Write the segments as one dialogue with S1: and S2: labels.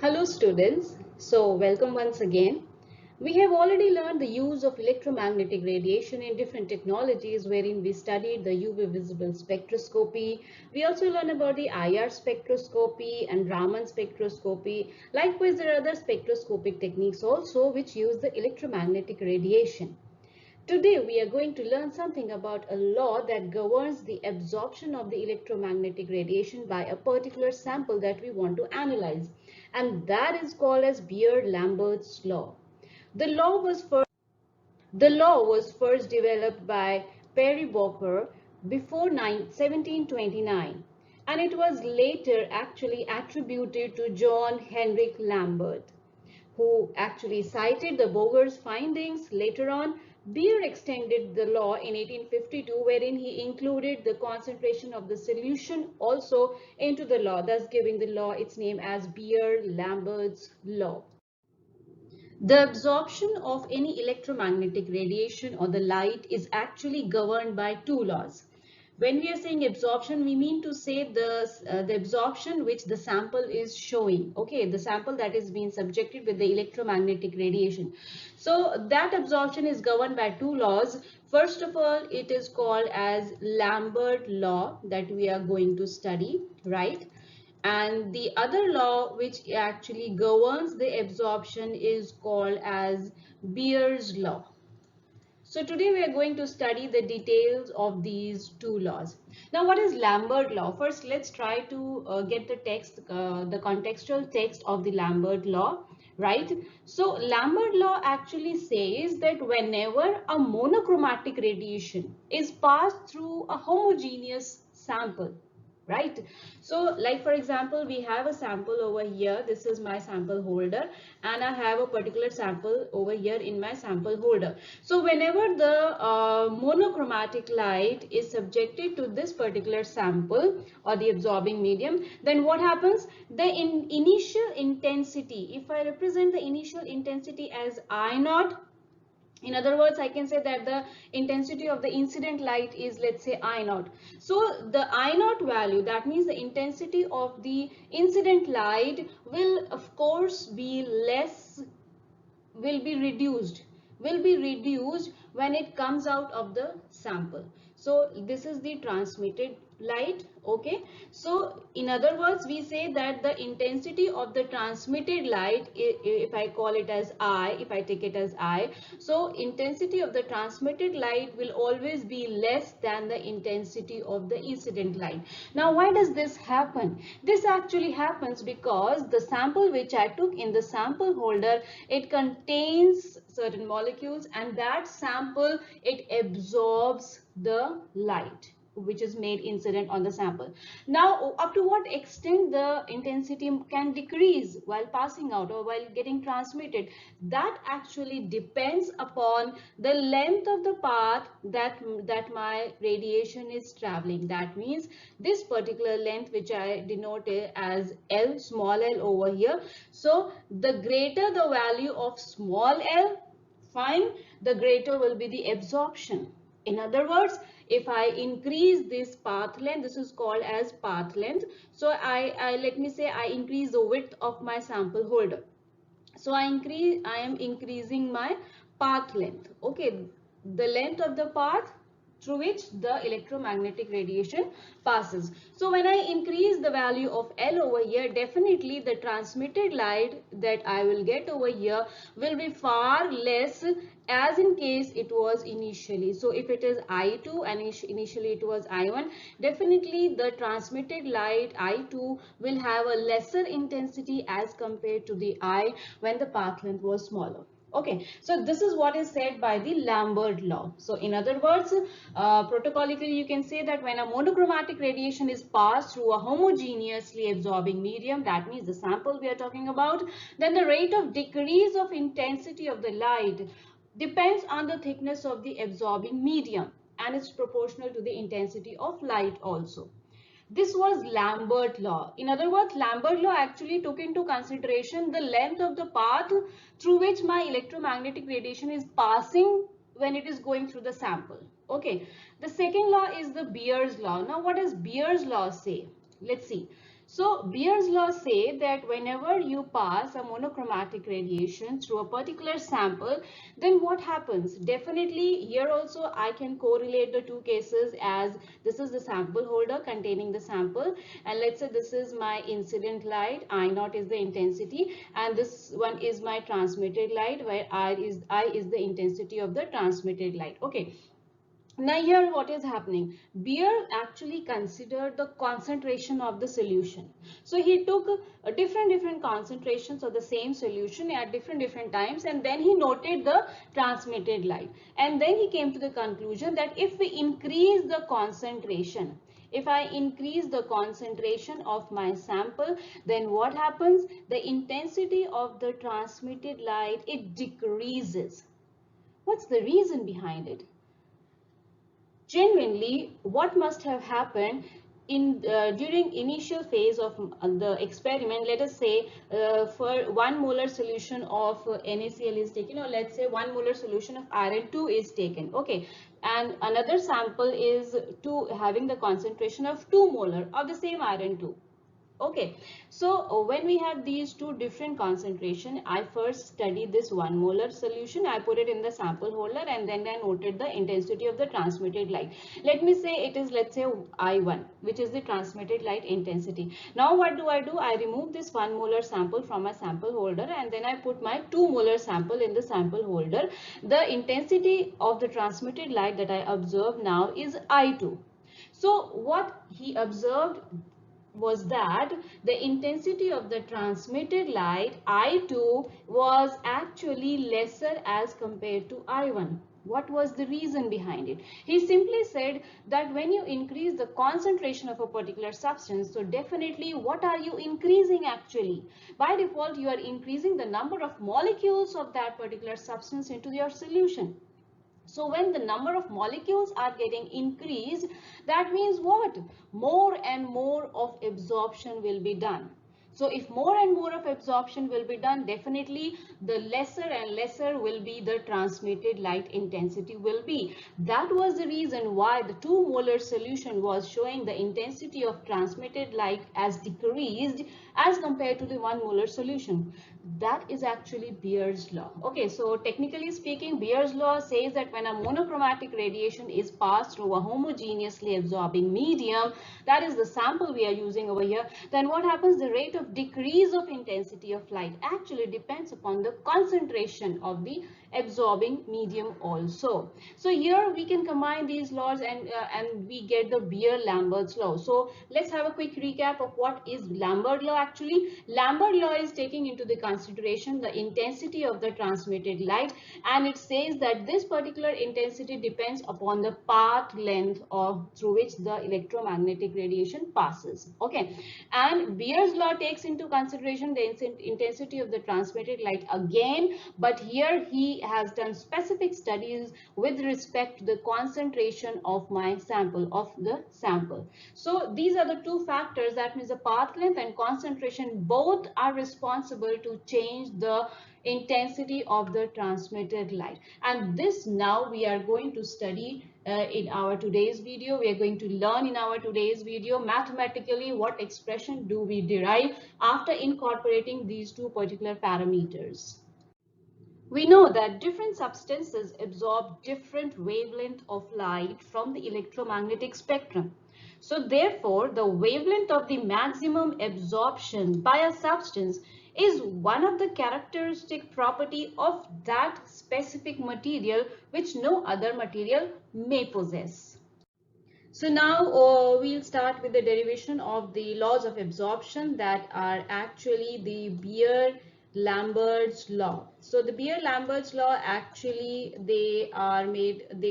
S1: Hello students, welcome once again. We have already learned the use of electromagnetic radiation in different technologies wherein we studied the UV visible spectroscopy. We also learned about the IR spectroscopy and Raman spectroscopy. Likewise, there are other spectroscopic techniques also which use the electromagnetic radiation. Today we are going to learn something about a law that governs the absorption of the electromagnetic radiation by a particular sample that we want to analyze, and that is called as Beer-Lambert's law. The law was first the law was first developed by Perry Bocker before 1729, and it was later actually attributed to John Henrik Lambert, who actually cited the Boger's findings. Later on, Beer extended the law in 1852, wherein he included the concentration of the solution also into the law, thus giving the law its name as Beer-Lambert's law. The absorption of any electromagnetic radiation or the light is actually governed by two laws. When we are saying absorption, we mean to say the absorption which the sample is showing. Okay, the sample that is being subjected with the electromagnetic radiation. So that absorption is governed by two laws. First of all, it is called as Lambert law that we are going to study, right? And the other law which actually governs the absorption is called as Beer's law. So today we are going to study the details of these two laws. Now what is Lambert law? First let's try to get the text, the contextual text of the Lambert law, right? So Lambert law actually says that whenever a monochromatic radiation is passed through a homogeneous sample, right? So like for example, we have a sample over here. This is my sample holder, and I have a particular sample over here in my sample holder. So whenever the monochromatic light is subjected to this particular sample or the absorbing medium, then what happens? The initial intensity, if I represent the initial intensity as I naught, in other words, I can say that the intensity of the incident light is, let's say, I naught. So the I naught value, that means the intensity of the incident light will of course be less, will be reduced, when it comes out of the sample. So this is the transmitted light. Okay, so in other words, we say that the intensity of the transmitted light, if I call it as I, if I take it as I, so intensity of the transmitted light will always be less than the intensity of the incident light. Now why does this happen? This actually happens because the sample which I took in the sample holder, it contains certain molecules, and that sample, it absorbs the light which is made incident on the sample. Now up to what extent the intensity can decrease while passing out or while getting transmitted, that actually depends upon the length of the path that my radiation is traveling. That means this particular length which I denoted as L, small l over here. So the greater the value of small l, fine, the greater will be the absorption. In other words, if I increase this path length, this is called as path length. So I let me say I increase the width of my sample holder. So I am increasing my path length. Okay, the length of the path through which the electromagnetic radiation passes. So when I increase the value of L over here, definitely the transmitted light that I will get over here will be far less as in case it was initially. So if it is I2 and initially it was I1, definitely the transmitted light I2 will have a lesser intensity as compared to the I when the path length was smaller. Okay, so this is what is said by the Lambert law. So in other words, protocolically you can say that when a monochromatic radiation is passed through a homogeneously absorbing medium, that means the sample we are talking about, then the rate of decrease of intensity of the light depends on the thickness of the absorbing medium, and it's proportional to the intensity of light also. This was Lambert law. In other words, Lambert law actually took into consideration the length of the path through which my electromagnetic radiation is passing when it is going through the sample. Okay. The second law is the Beer's law. Now what does Beer's law say? Let's see. So Beer's law say that whenever you pass a monochromatic radiation through a particular sample, then what happens? Definitely here also I can correlate the two cases, as this is the sample holder containing the sample, and let's say this is my incident light, I naught is the intensity, and this one is my transmitted light, where I is the intensity of the transmitted light. Okay. Now here what is happening? Beer actually considered the concentration of the solution. So he took different concentrations of the same solution at different times, and then he noted the transmitted light. And then he came to the conclusion that if we increase the concentration, if I increase the concentration of my sample, then what happens? The intensity of the transmitted light, it decreases. What's the reason behind it? Genuinely, what must have happened in during initial phase of the experiment? Let us say for 1 molar solution of NaCl is taken, or let's say 1 molar solution of iron 2 is taken. Okay, and another sample is having the concentration of 2 molar of the same iron 2. Okay, so when we have these two different concentration, I first studied this 1 molar solution, I put it in the sample holder, and then I noted the intensity of the transmitted light. Let me say it is, let's say I1, which is the transmitted light intensity. Now what do? I remove this 1 molar sample from my sample holder, and then I put my 2 molar sample in the sample holder. The intensity of the transmitted light that I observe now is I2. So what he observed was that the intensity of the transmitted light I2 was actually lesser as compared to I1. What was the reason behind it? He simply said that when you increase the concentration of a particular substance, so definitely what are you increasing actually? By default, you are increasing the number of molecules of that particular substance into your solution. So when the number of molecules are getting increased, that means what? More and more of absorption will be done. So if more and more of absorption will be done, definitely the lesser and lesser will be the transmitted light intensity will be. That was the reason why the 2 molar solution was showing the intensity of transmitted light as decreased as compared to the 1 molar solution. That is actually Beer's law. Okay, so technically speaking, Beer's law says that when a monochromatic radiation is passed through a homogeneously absorbing medium, that is the sample we are using over here, then what happens? The rate of decrease of intensity of light actually depends upon the concentration of the absorbing medium also. So here we can combine these laws, and we get the Beer-Lambert's law. So let's have a quick recap of what is Lambert law actually. Lambert law is taking into the consideration the intensity of the transmitted light, and it says that this particular intensity depends upon the path length of through which the electromagnetic radiation passes. Okay, and Beer's law takes into consideration the intensity of the transmitted light again, but here he has done specific studies with respect to the concentration of my sample, of the sample. So these are the two factors, that means the path length and concentration, both are responsible to change the intensity of the transmitted light. And this now we are going to study in our today's video. We are going to learn in our today's video mathematically what expression do we derive after incorporating these two particular parameters. We know that different substances absorb different wavelength of light from the electromagnetic spectrum. So therefore, the wavelength of the maximum absorption by a substance is one of the characteristic property of that specific material which no other material may possess. So now we'll start with the derivation of the laws of absorption that are actually the Beer-Lambert's law. So the Beer-Lambert's law actually they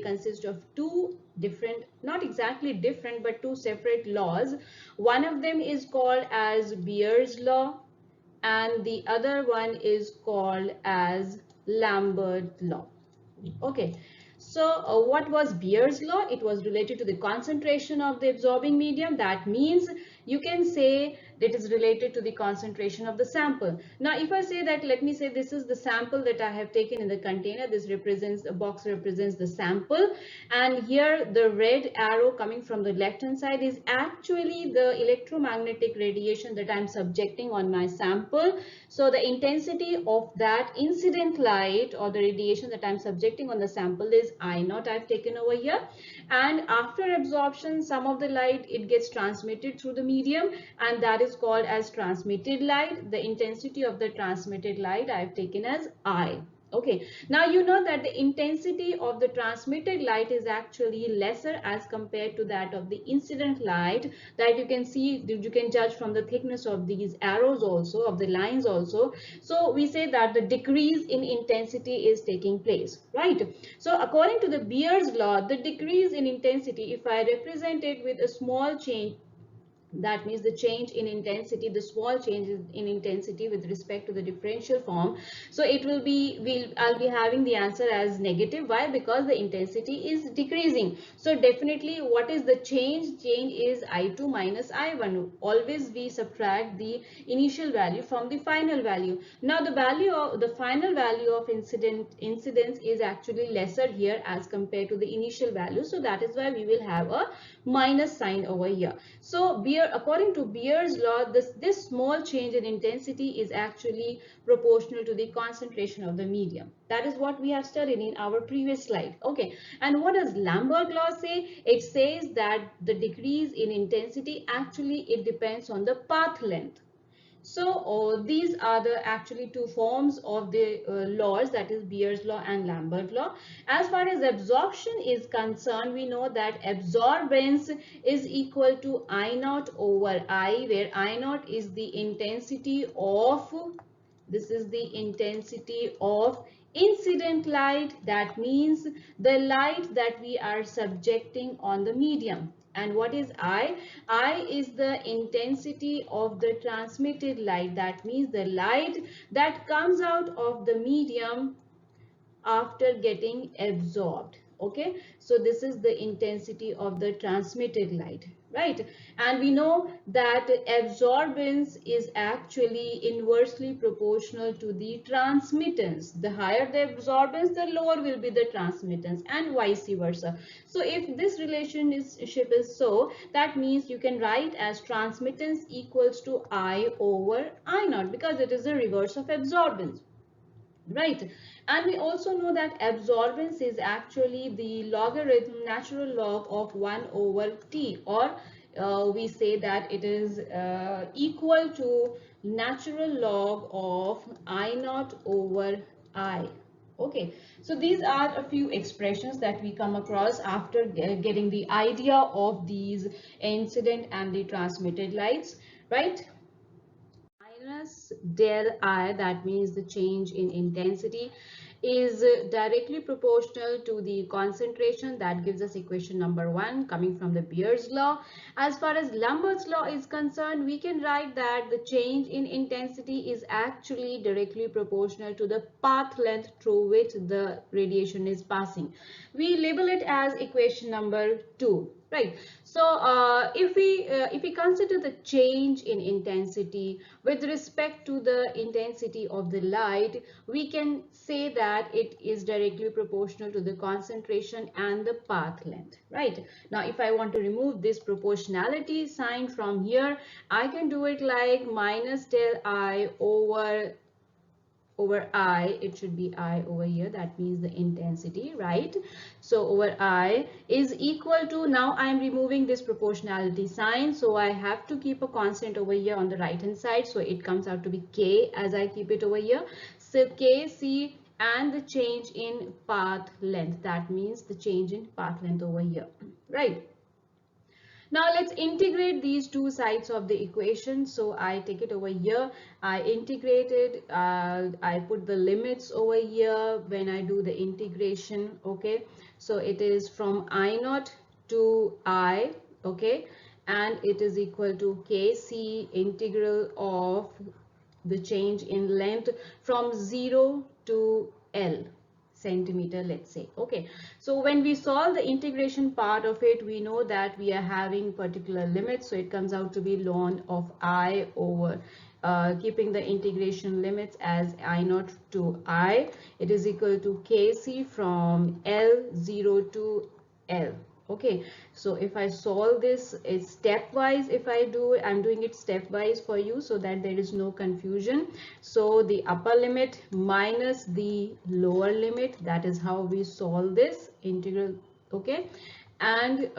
S1: consist of two different, not exactly different, but two separate laws. One of them is called as Beer's law, and the other one is called as Lambert law. Okay, so what was Beer's law? It was related to the concentration of the absorbing medium. That means you can say that is related to the concentration of the sample. Now if I say that, let me say this is the sample that I have taken in the container. This represents, the box represents the sample, and here the red arrow coming from the left hand side is actually the electromagnetic radiation that I'm subjecting on my sample. So the intensity of that incident light or the radiation that I'm subjecting on the sample is I naught, I've taken over here. And after absorption, some of the light, it gets transmitted through the medium, and that is called as transmitted light. The intensity of the transmitted light I've taken as I. Okay, now you know that the intensity of the transmitted light is actually lesser as compared to that of the incident light, that you can see, you can judge from the thickness of these arrows also, of the lines also. So we say that the decrease in intensity is taking place, right? So according to the Beer's law, the decrease in intensity, if I represent it with a small change, that means the change in intensity, the small change in intensity with respect to the differential form, so it will be, I'll be having the answer as negative. Why? Because the intensity is decreasing. So definitely, what is the change? Change is I2 minus I1. Always we subtract the initial value from the final value. Now the value of the final value of incidence is actually lesser here as compared to the initial value, so that is why we will have a minus sign over here. So according to Beer's law, this small change in intensity is actually proportional to the concentration of the medium. That is what we have studied in our previous slide. Okay, and what does Lambert law say? It says that the decrease in intensity, actually it depends on the path length. So these are the actually two forms of the laws, that is Beer's law and Lambert law. As far as absorption is concerned, we know that absorbance is equal to I naught over I, where I naught is the intensity of, this is the intensity of incident light. That means the light that we are subjecting on the medium. And what is I? I is the intensity of the transmitted light. That means the light that comes out of the medium after getting absorbed. Okay, so this is the intensity of the transmitted light, right? And we know that absorbance is actually inversely proportional to the transmittance. The higher the absorbance, the lower will be the transmittance, and vice versa. So if this relationship is so, that means you can write as transmittance equals to I over I naught, because it is the reverse of absorbance, right? And we also know that absorbance is actually the logarithm, natural log of 1 over t, or we say that it is equal to natural log of I naught over I. Okay, so these are a few expressions that we come across after getting the idea of these incident and the transmitted lights, right? Minus del I, that means the change in intensity, is directly proportional to the concentration. That gives us equation number 1 coming from the Beer's law. As far as Lambert's law is concerned, we can write that the change in intensity is actually directly proportional to the path length through which the radiation is passing. We label it as equation number 2. Right. So if we consider the change in intensity with respect to the intensity of the light, we can say that it is directly proportional to the concentration and the path length. Right. Now, if I want to remove this proportionality sign from here, I can do it like minus del I over I, it should be I over here, that means the intensity, right? So over I is equal to, now I am removing this proportionality sign, so I have to keep a constant over here on the right hand side, so it comes out to be K as I keep it over here. So Kc, and the change in path length, that means the change in path length over here, right? Now let's integrate these two sides of the equation. So I take it over here, I integrated, I put the limits over here when I do the integration. Okay, so it is from I naught to I, okay, and it is equal to Kc integral of the change in length from 0 to L. centimeter, let's say. Okay, so when we solve the integration part of it, we know that we are having particular limits, so it comes out to be ln of I over keeping the integration limits as I naught to I, it is equal to Kc from L0 to L. Okay, so if I solve this, it's stepwise. If I do, I'm doing it stepwise for you so that there is no confusion. So the upper limit minus the lower limit, that is how we solve this integral. Okay, and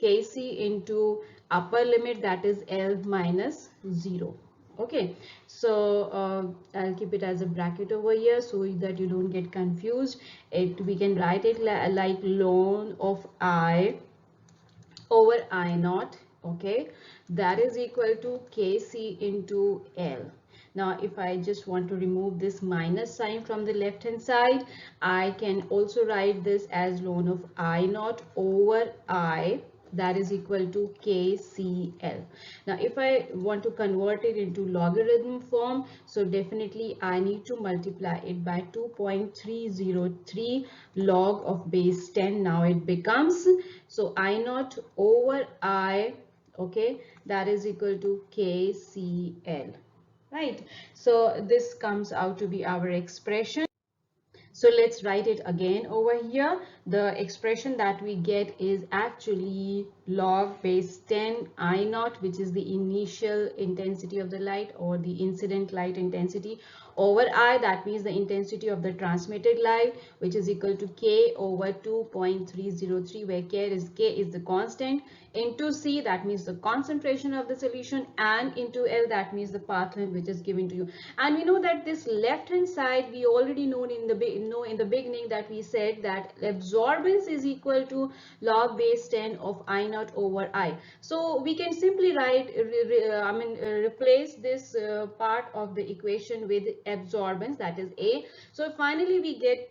S1: Kc into upper limit, that is L minus 0. Okay, so I'll keep it as a bracket over here so that you don't get confused. We can write it like ln of I over I naught. Okay, that is equal to Kc into L. Now if I just want to remove this minus sign from the left hand side, I can also write this as ln of I naught over I, that is equal to KCL. Now if I want to convert it into logarithm form, so definitely I need to multiply it by 2.303 log of base 10. Now it becomes, so I naught over I, okay, that is equal to KCL, right? So this comes out to be our expression. So let's write it again over here. The expression that we get is actually log base 10 I naught, which is the initial intensity of the light or the incident light intensity, over I, that means the intensity of the transmitted light, which is equal to K over 2.303, where K is the constant, into C, that means the concentration of the solution, and into L, that means the path length which is given to you. And we know that this left hand side, we already know in the beginning that we said that absorbance is equal to log base 10 of I naught over I. So we can simply write, replace this part of the equation with absorbance, that is A. So finally we get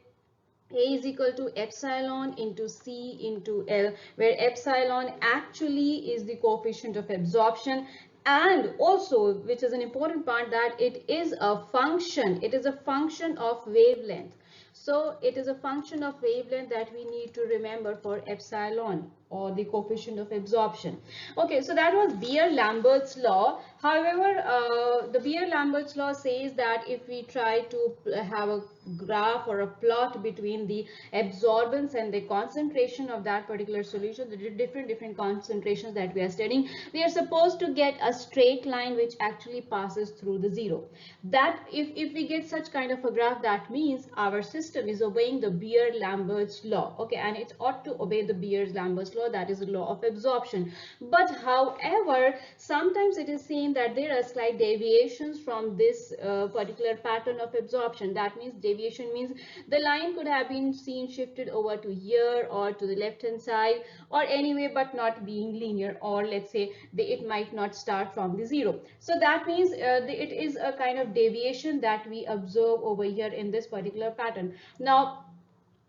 S1: A is equal to epsilon into C into L, where epsilon actually is the coefficient of absorption, and also, which is an important part, that it is a function of wavelength. So it is a function of wavelength that we need to remember for epsilon, or the coefficient of absorption. Okay, so that was Beer-Lambert's law. However, the Beer-Lambert's law says that if we try to have a graph or a plot between the absorbance and the concentration of that particular solution, the different concentrations that we are studying, we are supposed to get a straight line which actually passes through the zero. That if we get such kind of a graph, that means our system is obeying the Beer-Lambert's law. Okay, and it ought to obey the Beer-Lambert's law, that is the law of absorption. But however, sometimes it is seen that there are slight deviations from this particular pattern of absorption. That means deviation means the line could have been seen shifted over to here or to the left hand side or anyway, but not being linear, or let's say it might not start from the zero. So that means it is a kind of deviation that we observe over here in this particular pattern. Now,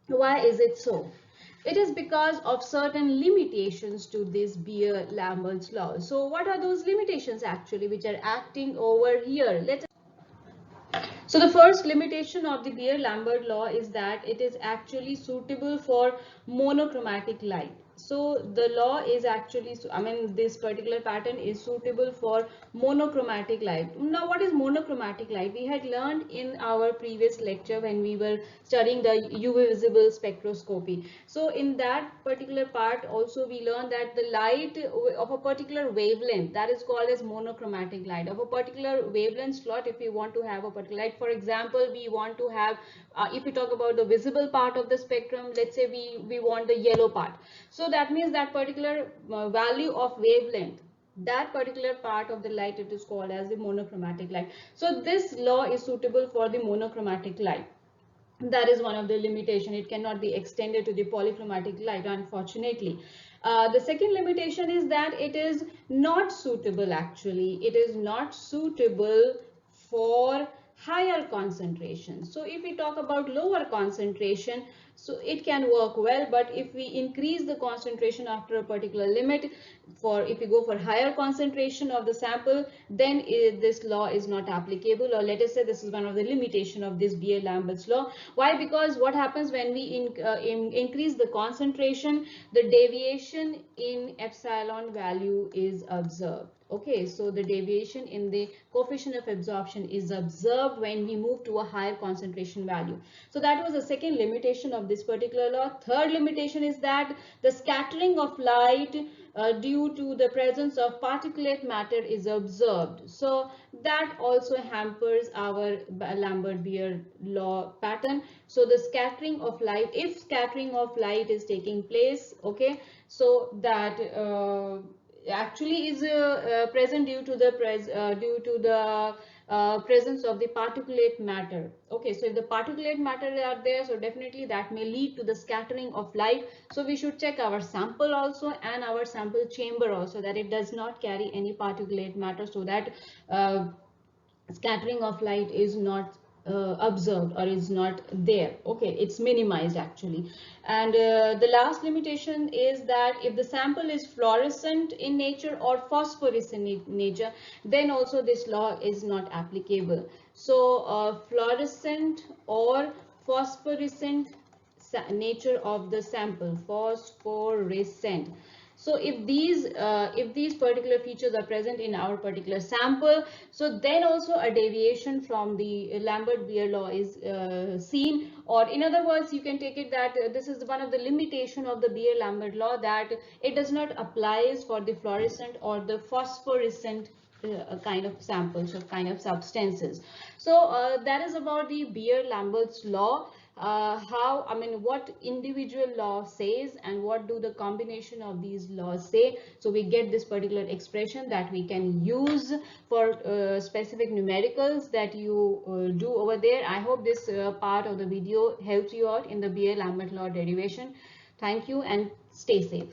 S1: why is it so? It is because of certain limitations to this Beer-Lambert's law. So what are those limitations actually which are acting over here? So the first limitation of the Beer-Lambert law is that it is actually suitable for monochromatic light. So the law is actually, this particular pattern is suitable for monochromatic light. Now what is monochromatic light? We had learned in our previous lecture when we were studying the UV visible spectroscopy. So in that particular part also we learned that the light of a particular wavelength, that is called as monochromatic light. Of a particular wavelength slot, if we want to have a particular light, for example, we want to have, if we talk about the visible part of the spectrum, let's say we want the yellow part. So that means that particular value of wavelength, that particular part of the light, it is called as the monochromatic light. So this law is suitable for the monochromatic light. That is one of the limitation. It cannot be extended to the polychromatic light, unfortunately. The second limitation is that it is not suitable, actually. It is not suitable for higher concentration. So if we talk about lower concentration, so it can work well, but if we increase the concentration after a particular limit, for if we go for higher concentration of the sample, then this law is not applicable, or let us say this is one of the limitation of this Beer-Lambert's law. Why? Because what happens when we increase the concentration, the deviation in epsilon value is observed. Okay, so the deviation in the coefficient of absorption is observed when we move to a higher concentration value. So that was the second limitation of this particular law. Third limitation is that the scattering of light due to the presence of particulate matter is observed. So that also hampers our Lambert-Beer law pattern. So the scattering of light, if scattering of light is taking place, okay, so that actually is present due to the presence of the particulate matter. Okay, so if the particulate matter are there, so definitely that may lead to the scattering of light. So we should check our sample also and our sample chamber also, that it does not carry any particulate matter, so that scattering of light is not observed or is not there. Okay, it's minimized actually. And the last limitation is that if the sample is fluorescent in nature or phosphorescent in nature, then also this law is not applicable. So fluorescent or phosphorescent nature of the sample, phosphorescent. So if these particular features are present in our particular sample, so then also a deviation from the Lambert-Beer law is seen, or in other words, you can take it that this is one of the limitation of the Beer-Lambert law, that it does not apply for the fluorescent or the phosphorescent kind of samples or kind of substances. So that is about the Beer-Lambert's law. How, I mean, what individual law says and what do the combination of these laws say. So we get this particular expression that we can use for specific numericals that you do over there. I hope this part of the video helps you out in the Beer-Lambert law derivation. Thank you and stay safe.